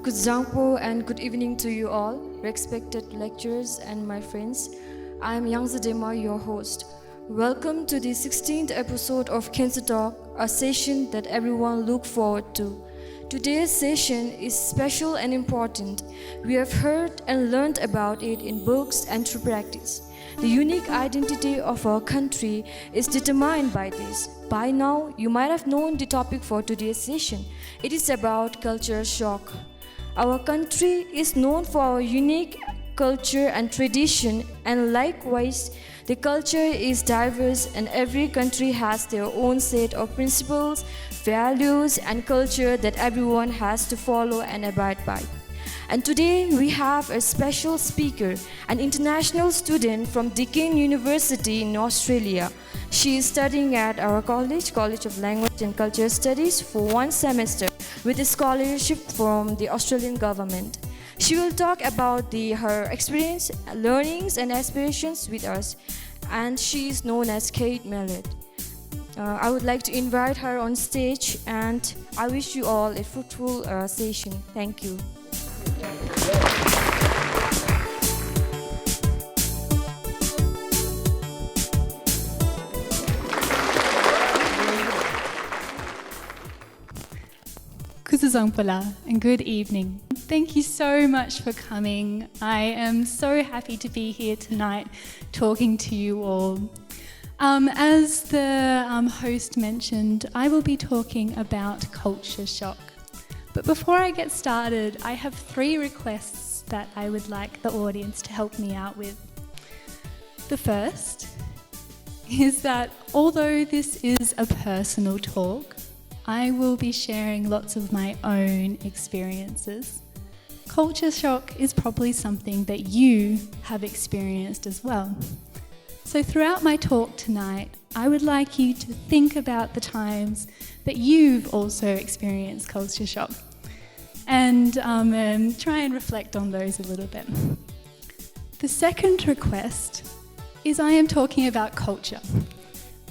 𝐸𝐻𝐡𝐷𝑒𝐻𝐻 and good evening to you all, respected lecturers and my friends. I am 𝐓𝐡𝐞 your host. Welcome to the 16th episode of �KHYENTSE Talk, a session that everyone look forward to. Today's session is special and important. We have heard and learned about it in books and through practice. The unique identity of our country is determined by this. By now, you might have known the topic for today's session. It is about culture shock. Our country is known for our unique culture and tradition, and likewise, the culture is diverse and every country has their own set of principles, values, and culture that everyone has to follow and abide by. And today we have a special speaker, an international student from Deakin University in Australia. She is studying at our College of Language and Culture Studies for 1 semester with a scholarship from the Australian government. She will talk about her experience, learnings and aspirations with us, and she is known as Kate Mellett. I would like to invite her on stage, and I wish you all a fruitful session. Thank you. Kusuzangpala and good evening. Thank you so much for coming. I am so happy to be here tonight talking to you all. As the host mentioned, I will be talking about culture shock. But before I get started, I have 3 requests that I would like the audience to help me out with. The first is that although this is a personal talk, I will be sharing lots of my own experiences. Culture shock is probably something that you have experienced as well. So throughout my talk tonight, I would like you to think about the times that you've also experienced culture shock and try and reflect on those a little bit. The second request is I am talking about culture.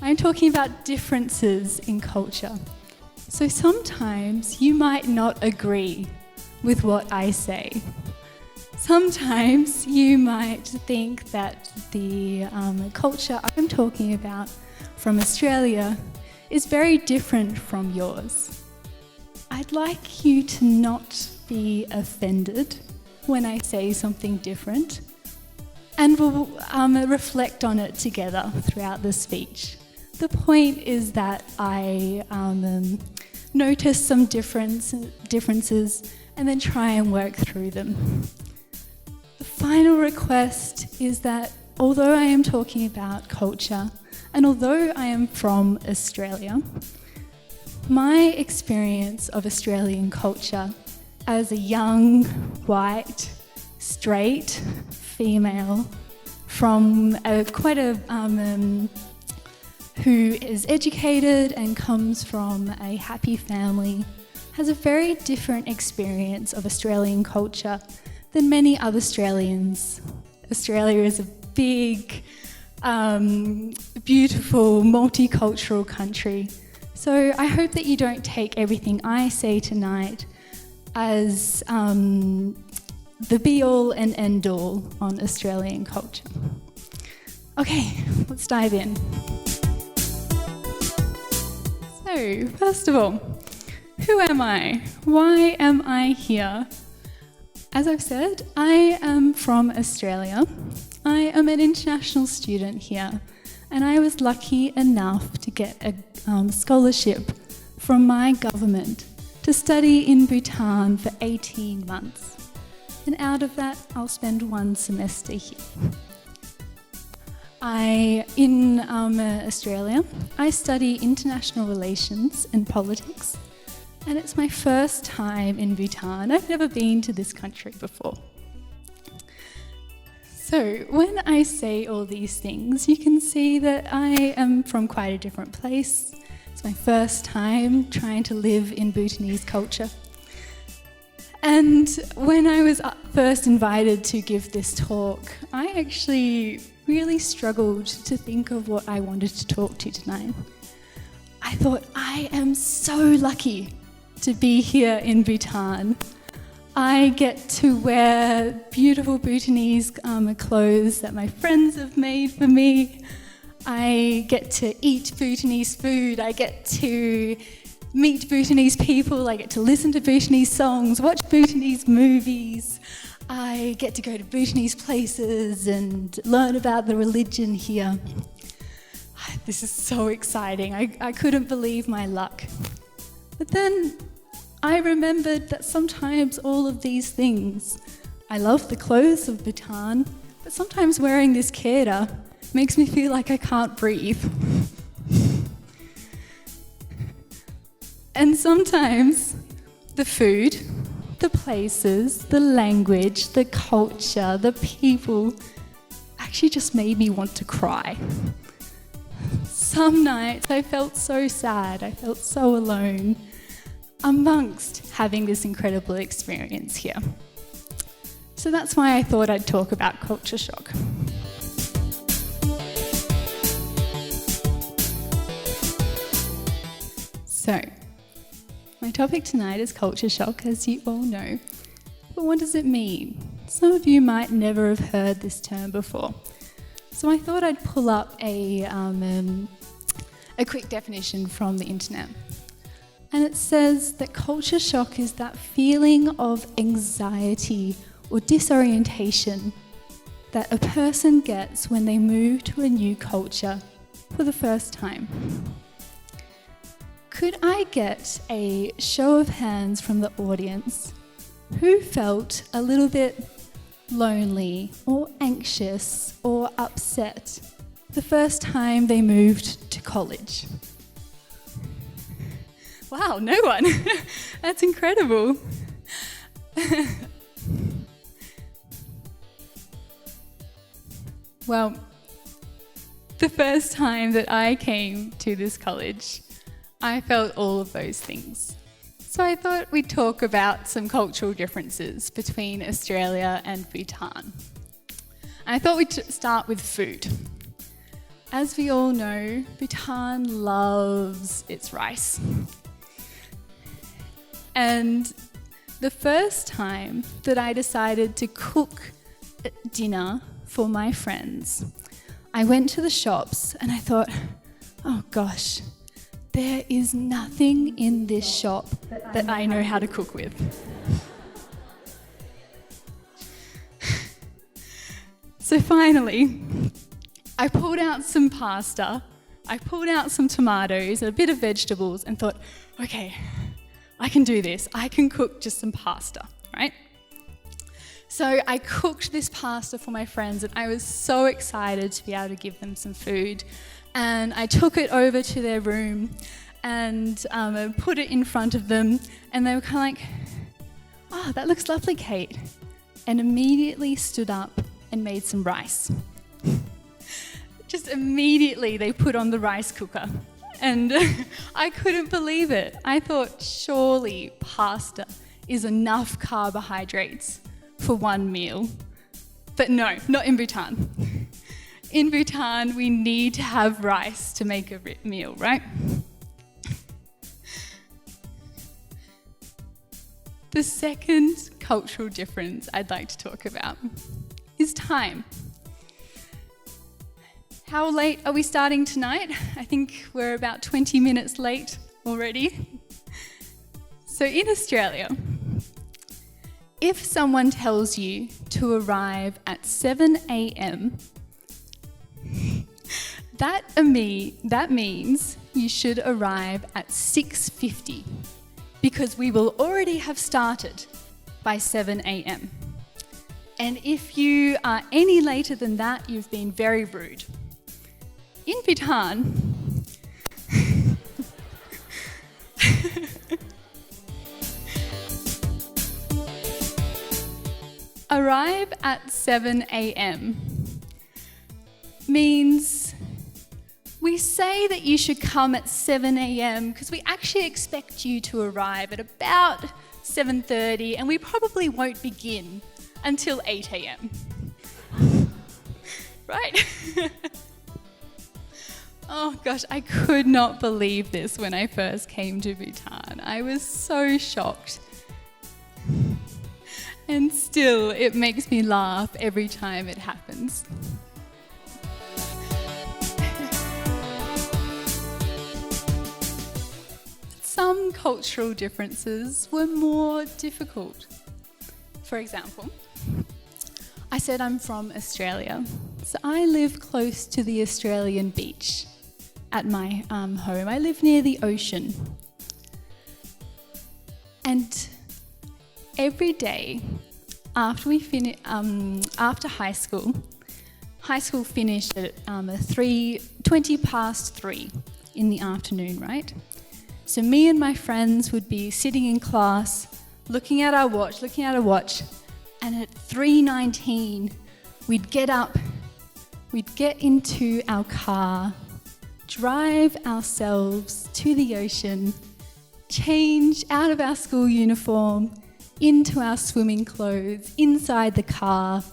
I am talking about differences in culture. So sometimes you might not agree with what I say. Sometimes you might think that the culture I'm talking about from Australia is very different from yours. I'd like you to not be offended when I say something different, and we'll reflect on it together throughout the speech. The point is that I notice some differences and then try and work through them. The final request is that although I am talking about culture and although I am from Australia, my experience of Australian culture as a young, white, straight female from who is educated and comes from a happy family has a very different experience of Australian culture than many other Australians. Australia is a big, beautiful, multicultural country. So I hope that you don't take everything I say tonight as the be-all and end-all on Australian culture. Okay, let's dive in. So, first of all, who am I? Why am I here? As I've said, I am from Australia. I am an international student here, and I was lucky enough to get a scholarship from my government to study in Bhutan for 18 months. And out of that, I'll spend 1 semester here. In Australia, I study international relations and politics, and it's my first time in Bhutan. I've never been to this country before. So when I say all these things, you can see that I am from quite a different place. It's my first time trying to live in Bhutanese culture. And when I was first invited to give this talk, I actually really struggled to think of what I wanted to talk to tonight. I thought, I am so lucky to be here in Bhutan. I get to wear beautiful Bhutanese clothes that my friends have made for me. I get to eat Bhutanese food. I get to meet Bhutanese people. I get to listen to Bhutanese songs, watch Bhutanese movies. I get to go to Bhutanese places and learn about the religion here. This is so exciting. I couldn't believe my luck. But then I remembered that sometimes all of these things, I love the clothes of Bhutan, but sometimes wearing this 𝐻𝐻𝐿 makes me feel like I can't breathe. And sometimes the food, the places, the language, the culture, the people actually just made me want to cry. Some nights I felt so sad, I felt so alone amongst having this incredible experience here. So that's why I thought I'd talk about culture shock. So, my topic tonight is culture shock, as you all know. But what does it mean? Some of you might never have heard this term before. So I thought I'd pull up a quick definition from the internet. And it says that culture shock is that feeling of anxiety or disorientation that a person gets when they move to a new culture for the first time. Could I get a show of hands from the audience who felt a little bit lonely or anxious or upset the first time they moved to college? Wow, no one. That's incredible. Well, the first time that I came to this college, I felt all of those things. So I thought we'd talk about some cultural differences between Australia and Bhutan. And I thought we'd start with food. As we all know, Bhutan loves its rice. And the first time that I decided to cook dinner for my friends, I went to the shops and I thought, oh gosh, there is nothing in this shop that I know how to cook with. So finally, I pulled out some pasta, I pulled out some tomatoes and a bit of vegetables and thought, okay, I can do this. I can cook just some pasta, right? So I cooked this pasta for my friends and I was so excited to be able to give them some food. And I took it over to their room and I put it in front of them and they were kind of like, oh, that looks lovely, Kate. And immediately stood up and made some rice. Just immediately they put on the rice cooker. And I couldn't believe it. I thought surely pasta is enough carbohydrates for one meal. But no, not in Bhutan. In Bhutan, we need to have rice to make a meal, right? The second cultural difference I'd like to talk about is time. How late are we starting tonight? I think we're about 20 minutes late already. So in Australia, if someone tells you to arrive at 7 a.m, that means you should arrive at 6:50 because we will already have started by 7 a.m. And if you are any later than that, you've been very rude. In Bhutan, arrive at 7 a.m. means we say that you should come at 7 a.m. because we actually expect you to arrive at about 7:30 and we probably won't begin until 8 a.m. Right? Oh gosh, I could not believe this when I first came to Bhutan. I was so shocked. And still, it makes me laugh every time it happens. Some cultural differences were more difficult. For example, I said I'm from Australia, so I live close to the Australian beach at my home. I live near the ocean. And every day after after high school finished at 3:20 in the afternoon, right? So me and my friends would be sitting in class, looking at our watch, and at 3:19, we'd get up, we'd get into our car, drive ourselves to the ocean, change out of our school uniform, into our swimming clothes, inside the car,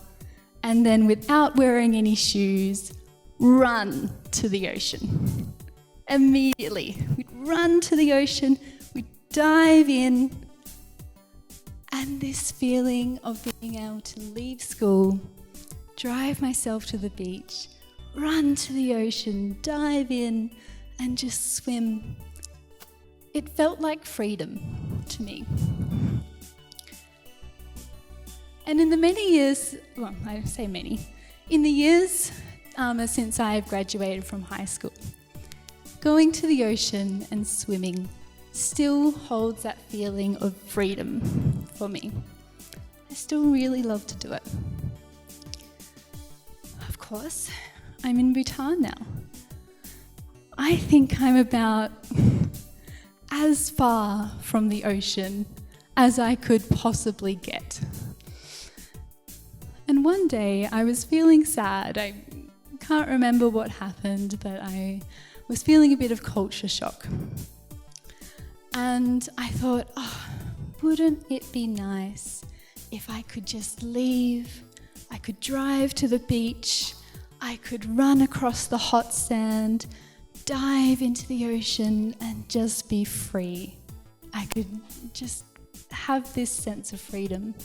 and then without wearing any shoes, run to the ocean. Immediately, we'd run to the ocean, we'd dive in, and this feeling of being able to leave school, drive myself to the beach, run to the ocean, dive in, and just swim, it felt like freedom to me. And in the many years, well, I say many, in the years since I've graduated from high school, going to the ocean and swimming still holds that feeling of freedom for me. I still really love to do it. Of course, I'm in Bhutan now. I think I'm about as far from the ocean as I could possibly get. And one day I was feeling sad. I can't remember what happened, but I was feeling a bit of culture shock. And I thought, wouldn't it be nice if I could just leave, I could drive to the beach, I could run across the hot sand, dive into the ocean and just be free. I could just have this sense of freedom.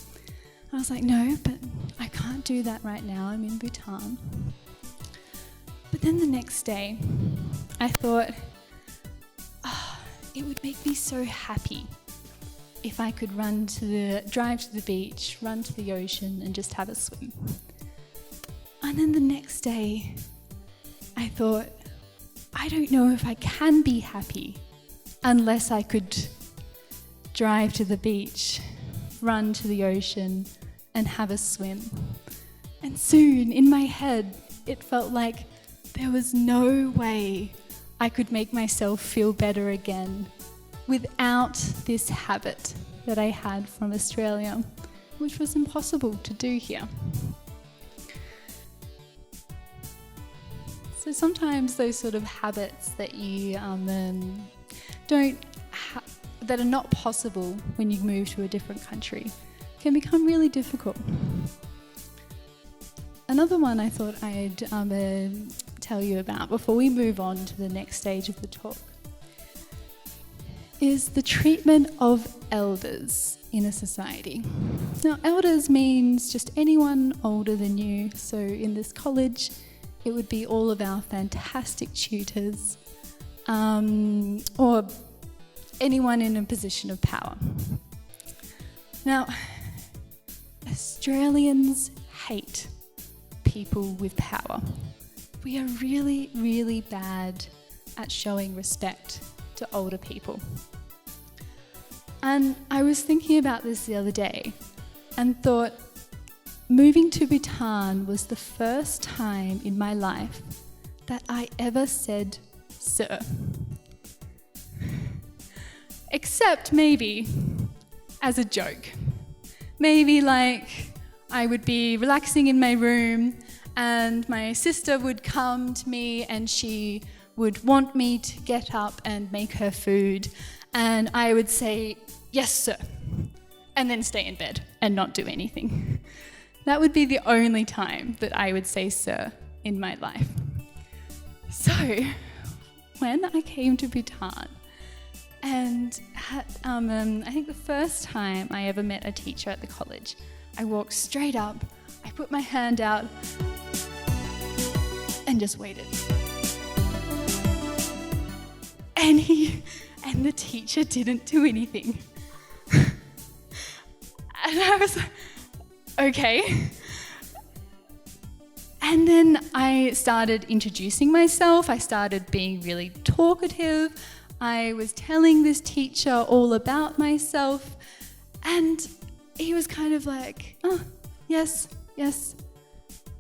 I was like, no, but I can't do that right now. I'm in Bhutan. But then the next day, I thought, it would make me so happy if I could drive to the beach, run to the ocean and just have a swim. And then the next day, I thought, I don't know if I can be happy unless I could drive to the beach, run to the ocean and have a swim. And soon in my head, it felt like there was no way I could make myself feel better again without this habit that I had from Australia, which was impossible to do here. So sometimes those sort of habits that you that are not possible when you move to a different country can become really difficult. Another one I thought I'd tell you about before we move on to the next stage of the talk is the treatment of elders in a society. Now, elders means just anyone older than you. So in this college, it would be all of our fantastic tutors or anyone in a position of power. Now, Australians hate people with power. We are really, really bad at showing respect to older people. And I was thinking about this the other day and thought, moving to Bhutan was the first time in my life that I ever said sir. Except maybe as a joke. Maybe like I would be relaxing in my room and my sister would come to me and she would want me to get up and make her food and I would say, yes, sir, and then stay in bed and not do anything. That would be the only time that I would say sir in my life. So when I came to Bhutan and I think the first time I ever met a teacher at the college, I walked straight up, I put my hand out and just waited. And the teacher didn't do anything. And I was like, okay. And then I started introducing myself. I started being really talkative. I was telling this teacher all about myself. And he was kind of like, oh, yes, yes.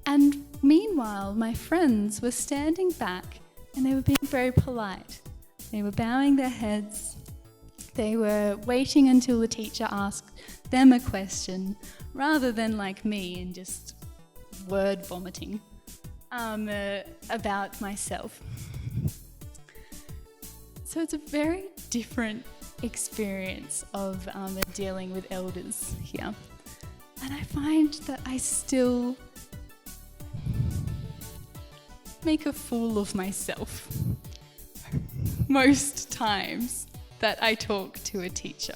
And meanwhile, my friends were standing back and they were being very polite. They were bowing their heads. They were waiting until the teacher asked them a question rather than like me and just word vomiting about myself. So it's a very different experience of dealing with elders here. And I find that I still make a fool of myself most times that I talk to a teacher.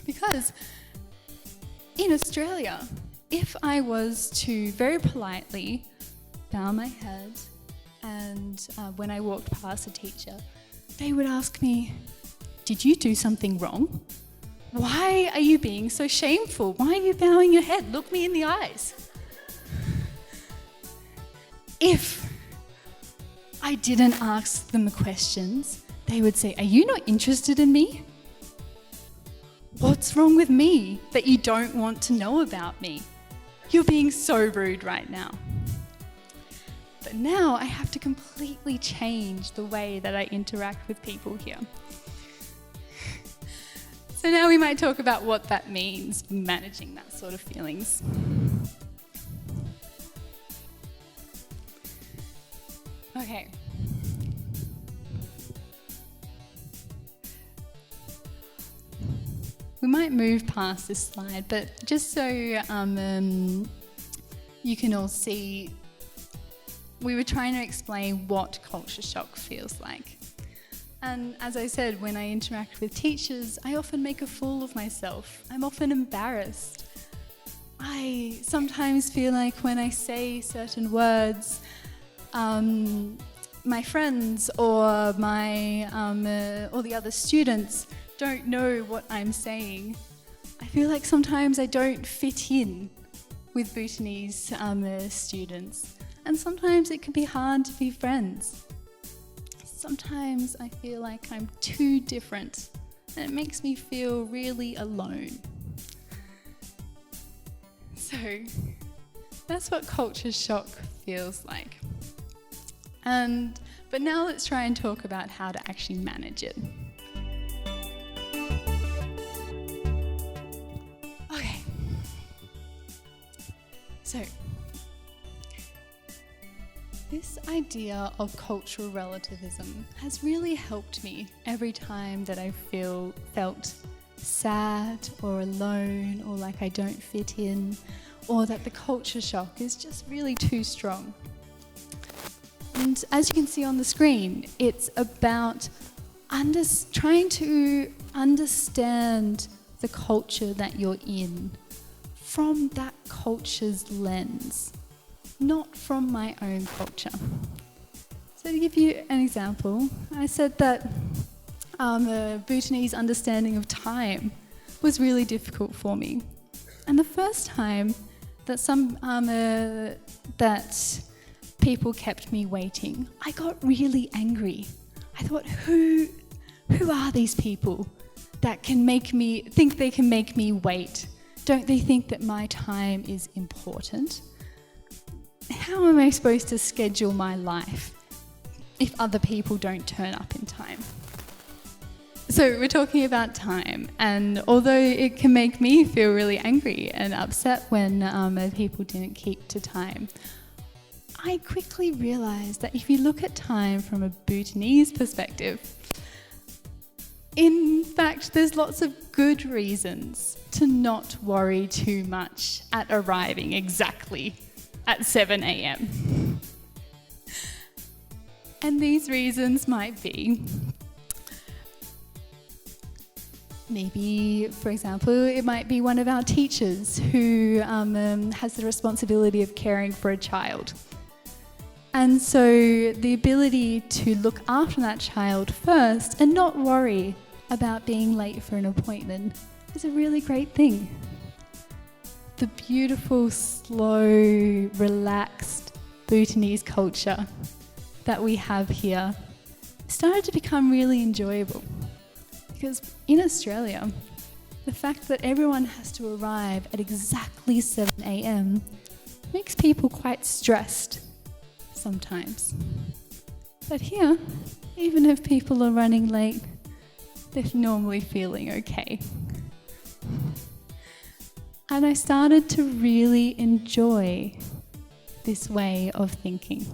Because in Australia, if I was to very politely bow my head and when I walked past a teacher, they would ask me, did you do something wrong? Why are you being so shameful? Why are you bowing your head? Look me in the eyes. If I didn't ask them questions, they would say, are you not interested in me? What's wrong with me that you don't want to know about me? You're being so rude right now. But now I have to completely change the way that I interact with people here. So now we might talk about what that means, managing that sort of feelings. Okay. We might move past this slide, but just so you can all see, we were trying to explain what culture shock feels like. And as I said, when I interact with teachers, I often make a fool of myself. I'm often embarrassed. I sometimes feel like when I say certain words, my friends or or the other students don't know what I'm saying. I feel like sometimes I don't fit in with Bhutanese students, and sometimes it can be hard to be friends. Sometimes I feel like I'm too different, and it makes me feel really alone. So that's what culture shock feels like. But now let's try and talk about how to actually manage it. Okay. So, this idea of cultural relativism has really helped me every time that I felt sad or alone or like I don't fit in, or that the culture shock is just really too strong. And as you can see on the screen, it's about trying to understand the culture that you're in from that culture's lens, not from my own culture. So to give you an example, I said that the Bhutanese understanding of time was really difficult for me. And the first time that that people kept me waiting, I got really angry. I thought, who are these people that can think they can make me wait? Don't they think that my time is important? How am I supposed to schedule my life if other people don't turn up in time? So we're talking about time, and although it can make me feel really angry and upset when people didn't keep to time, I quickly realised that if you look at time from a Bhutanese perspective, in fact, there's lots of good reasons to not worry too much at arriving exactly at 7 a.m. And these reasons might be Maybe, for example, it might be one of our teachers who has the responsibility of caring for a child. And so the ability to look after that child first and not worry about being late for an appointment is a really great thing. The beautiful, slow, relaxed Bhutanese culture that we have here started to become really enjoyable. Because in Australia, the fact that everyone has to arrive at exactly 7 a.m. makes people quite stressed sometimes. But here, even if people are running late, they're normally feeling okay. And I started to really enjoy this way of thinking.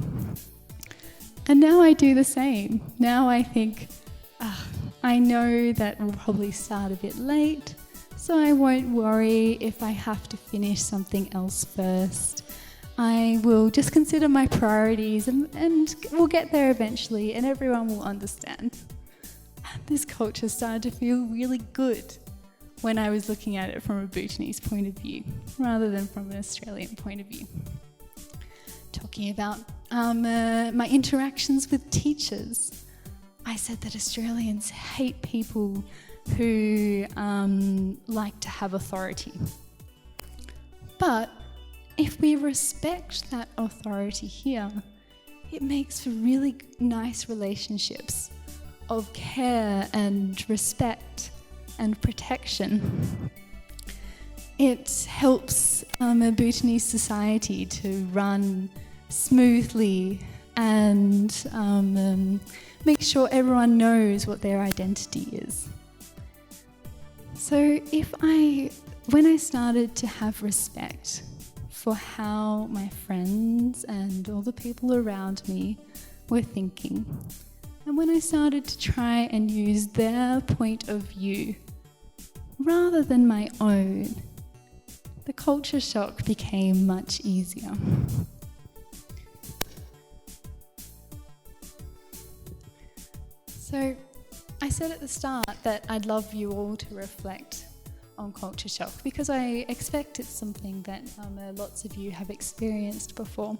And now I do the same. Now I think, I know that we'll probably start a bit late, so I won't worry if I have to finish something else first. I will just consider my priorities and we'll get there eventually and everyone will understand. This culture started to feel really good when I was looking at it from a Bhutanese point of view, rather than from an Australian point of view. Talking about my interactions with teachers, I said that Australians hate people who like to have authority. But if we respect that authority here, it makes for really nice relationships of care and respect and protection. It helps a Bhutanese society to run smoothly and make sure everyone knows what their identity is. So when I started to have respect for how my friends and all the people around me were thinking, and when I started to try and use their point of view rather than my own, the culture shock became much easier. So I said at the start that I'd love you all to reflect on culture shock because I expect it's something that lots of you have experienced before.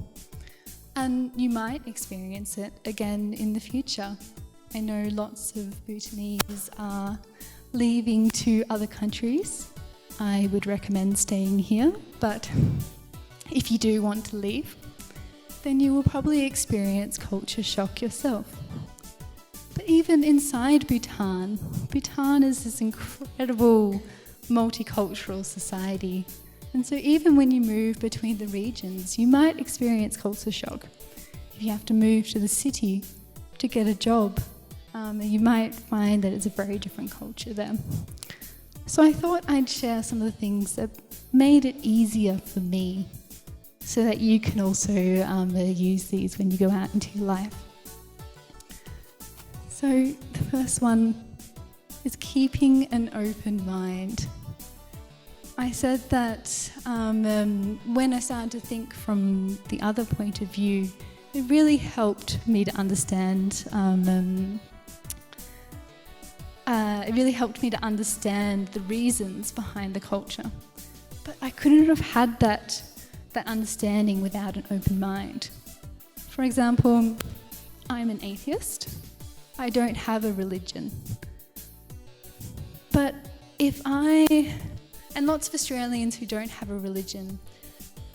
And you might experience it again in the future. I know lots of Bhutanese are leaving to other countries. I would recommend staying here, but if you do want to leave, then you will probably experience culture shock yourself. But even inside Bhutan, Bhutan is this incredible multicultural society. And so even when you move between the regions, you might experience culture shock. If you have to move to the city to get a job, you might find that it's a very different culture there. So I thought I'd share some of the things that made it easier for me so that you can also use these when you go out into your life. So the first one is keeping an open mind. I said that when I started to think from the other point of view, it really helped me to understand. It really helped me to understand the reasons behind the culture. But I couldn't have had that understanding without an open mind. For example, I'm an atheist. I don't have a religion. But and lots of Australians who don't have a religion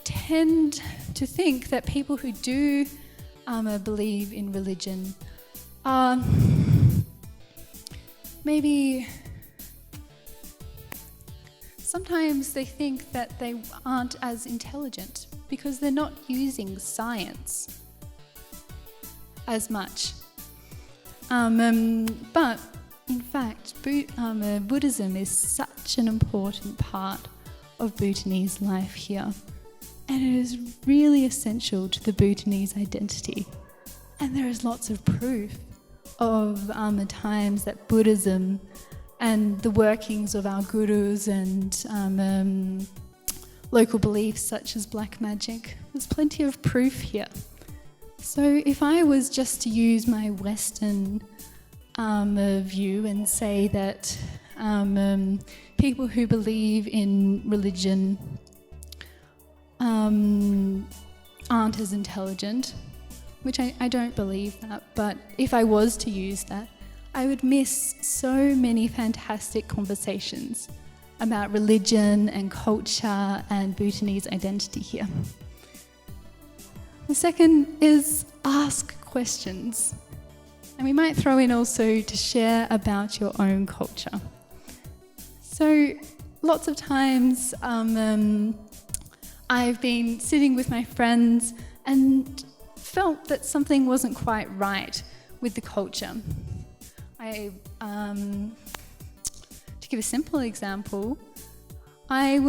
tend to think that people who do believe in religion are maybe sometimes they think that they aren't as intelligent because they're not using science as much. But in fact, Buddhism is such an important part of Bhutanese life here, and it is really essential to the Bhutanese identity. And there is lots of proof of the times that Buddhism and the workings of our gurus and local beliefs such as black magic. There's plenty of proof here. So if I was just to use my Western view and say that people who believe in religion aren't as intelligent, which I don't believe that, but if I was to use that, I would miss so many fantastic conversations about religion and culture and Bhutanese identity here. The second is ask questions. And we might throw in also to share about your own culture. So lots of times I've been sitting with my friends and felt that something wasn't quite right with the culture. To give a simple example, I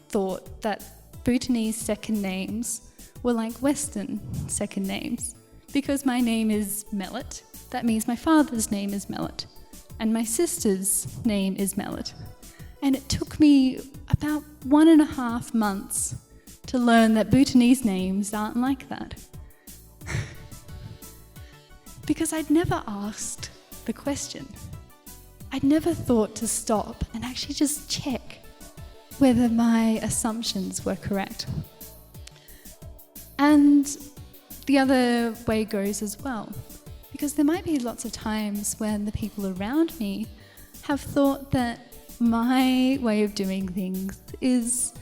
thought that Bhutanese second names were like Western second names. Because my name is Mellett, that means my father's name is Mellett, and my sister's name is Mellett. And it took me about 1.5 months to learn that Bhutanese names aren't like that. Because I'd never asked the question. I'd never thought to stop and actually just check whether my assumptions were correct. And the other way goes as well, because there might be lots of times when the people around me have thought that my way of doing things is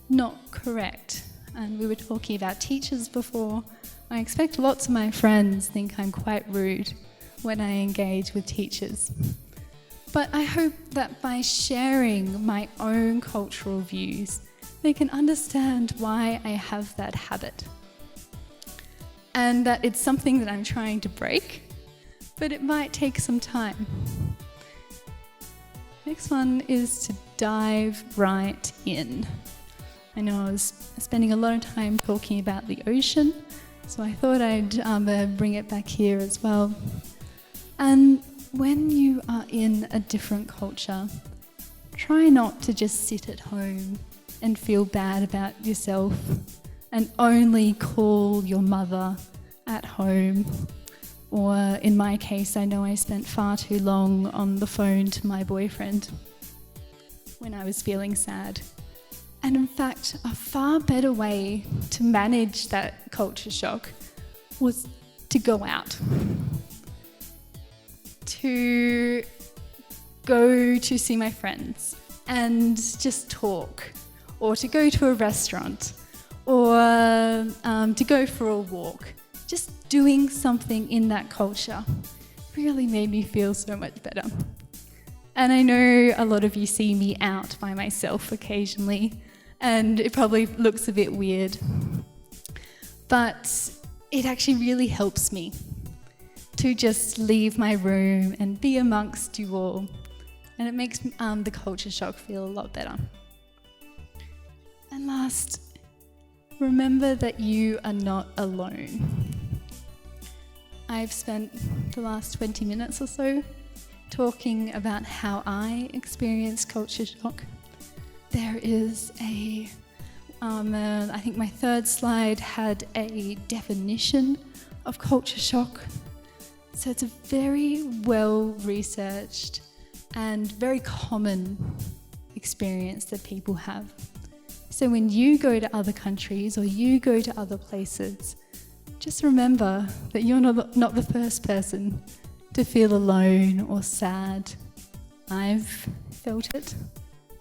not correct. And we were talking about teachers before. I expect lots of my friends think I'm quite rude when I engage with teachers. But I hope that by sharing my own cultural views, they can understand why I have that habit. And that it's something that I'm trying to break, but it might take some time. Next one is to dive right in. I know I was spending a lot of time talking about the ocean, so I thought I'd bring it back here as well. And when you are in a different culture, try not to just sit at home and feel bad about yourself and only call your mother at home. Or in my case, I know I spent far too long on the phone to my boyfriend when I was feeling sad. And in fact, a far better way to manage that culture shock was to go out. To go to see my friends and just talk, or to go to a restaurant, or to go for a walk. Just doing something in that culture really made me feel so much better. And I know a lot of you see me out by myself occasionally, and it probably looks a bit weird, but it actually really helps me to just leave my room and be amongst you all. And it makes the culture shock feel a lot better. And last, remember that you are not alone. I've spent the last 20 minutes or so talking about how I experience culture shock. There is I think my third slide had a definition of culture shock. So it's a very well-researched and very common experience that people have. So when you go to other countries or you go to other places, just remember that you're not the first person to feel alone or sad. I've felt it,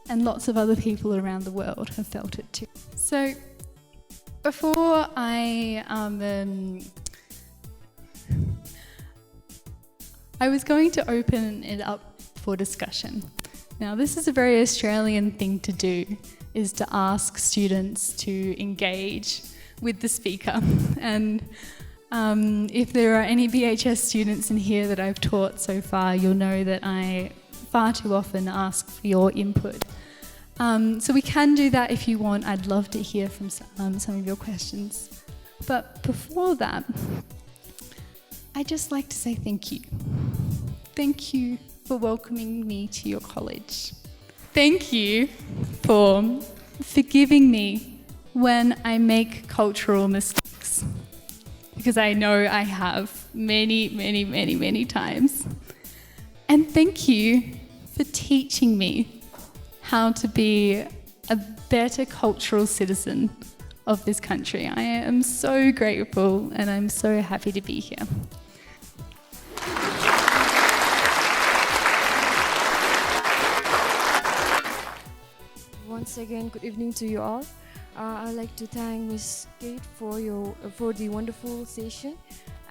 and lots of other people around the world have felt it too. So before I was going to open it up for discussion. Now, this is a very Australian thing to do, is to ask students to engage with the speaker. And if there are any BHS students in here that I've taught so far, you'll know that I far too often ask for your input. So we can do that if you want. I'd love to hear from some of your questions. But before that, I'd just like to say thank you. Thank you for welcoming me to your college. Thank you for forgiving me when I make cultural mistakes, because I know I have many, many, many, many times. And thank you for teaching me how to be a better cultural citizen of this country. I am so grateful and I'm so happy to be here. Once again, good evening to you all. I'd like to thank Ms. Kate for the wonderful session,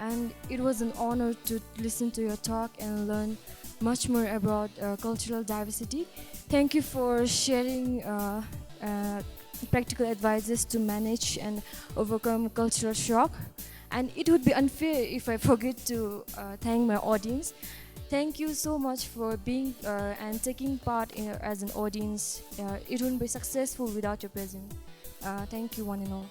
and it was an honor to listen to your talk and learn much more about cultural diversity. Thank you for sharing practical advices to manage and overcome cultural shock. And it would be unfair if I forget to thank my audience. Thank you so much for being and taking part as an audience. It wouldn't be successful without your presence. Thank you, one and all.